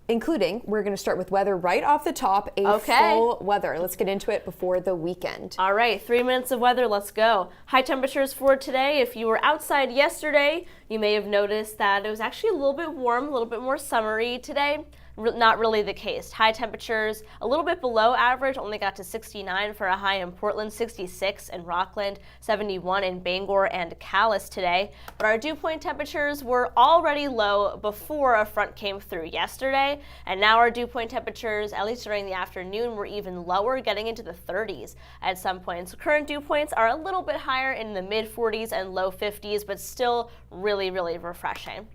including, we're going to start with weather right off the top, full weather. Let's get into it before the weekend. All right, 3 minutes of weather, let's go. High temperatures for today. If you were outside yesterday, you may have noticed that it was actually a little bit warm, a little bit more summery today. Not really the case. High temperatures a little bit below average, only got to 69 for a high in Portland, 66 in Rockland, 71 in Bangor and Calais today. But our dew point temperatures were already low before a front came through yesterday, and now our dew point temperatures, at least during the afternoon, were even lower, getting into the 30s at some points. Current dew points are a little bit higher in the mid 40s and low 50s, but still really, really refreshing.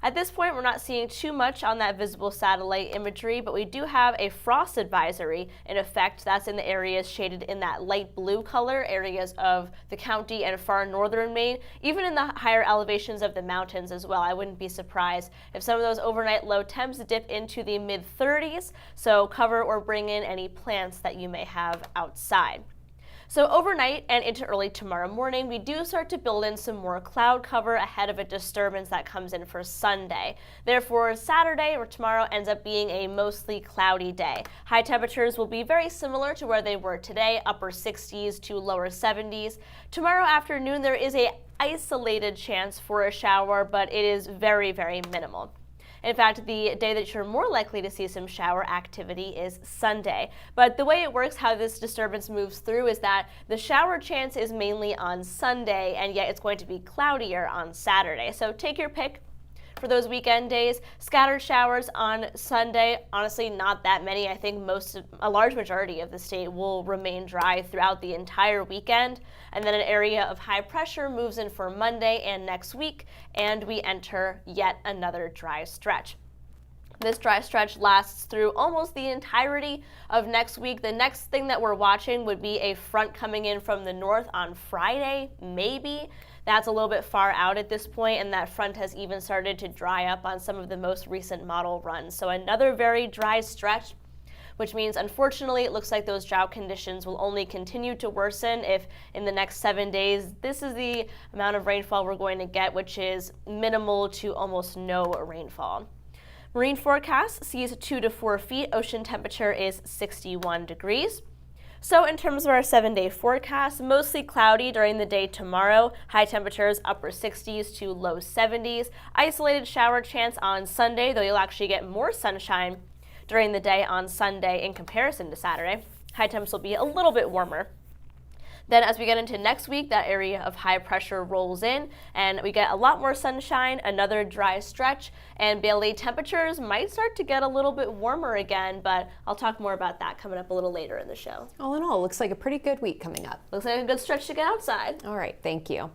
At this point, we're not seeing too much on that visible satellite imagery, but we do have a frost advisory in effect. That's in the areas shaded in that light blue color, areas of the county and far northern Maine, even in the higher elevations of the mountains as well. I wouldn't be surprised if some of those overnight low temps dip into the mid 30s, so cover or bring in any plants that you may have outside. So overnight and into early tomorrow morning, we do start to build in some more cloud cover ahead of a disturbance that comes in for Sunday. Therefore, Saturday or tomorrow ends up being a mostly cloudy day. High temperatures will be very similar to where they were today, upper 60s to lower 70s. Tomorrow afternoon, there is an isolated chance for a shower, but it is very, very minimal. In fact, the day that you're more likely to see some shower activity is Sunday. But the way it works, how this disturbance moves through, is that the shower chance is mainly on Sunday, and yet it's going to be cloudier on Saturday. So take your pick for those weekend days. Scattered showers on Sunday, honestly not that many. I think a large majority of the state will remain dry throughout the entire weekend. And then an area of high pressure moves in for Monday and next week, and we enter yet another dry stretch. This dry stretch lasts through almost the entirety of next week. The next thing that we're watching would be a front coming in from the north on Friday, maybe. That's a little bit far out at this point, and that front has even started to dry up on some of the most recent model runs. So another very dry stretch, which means unfortunately it looks like those drought conditions will only continue to worsen if in the next 7 days this is the amount of rainfall we're going to get, which is minimal to almost no rainfall. Marine forecast sees 2 to 4 feet. Ocean temperature is 61 degrees. So in terms of our 7-day forecast, mostly cloudy during the day tomorrow. High temperatures upper 60s to low 70s. Isolated shower chance on Sunday, though you'll actually get more sunshine during the day on Sunday in comparison to Saturday. High temps will be a little bit warmer. Then as we get into next week, that area of high pressure rolls in and we get a lot more sunshine, another dry stretch, and daily temperatures might start to get a little bit warmer again, but I'll talk more about that coming up a little later in the show. All in all, looks like a pretty good week coming up. Looks like a good stretch to get outside. All right, thank you.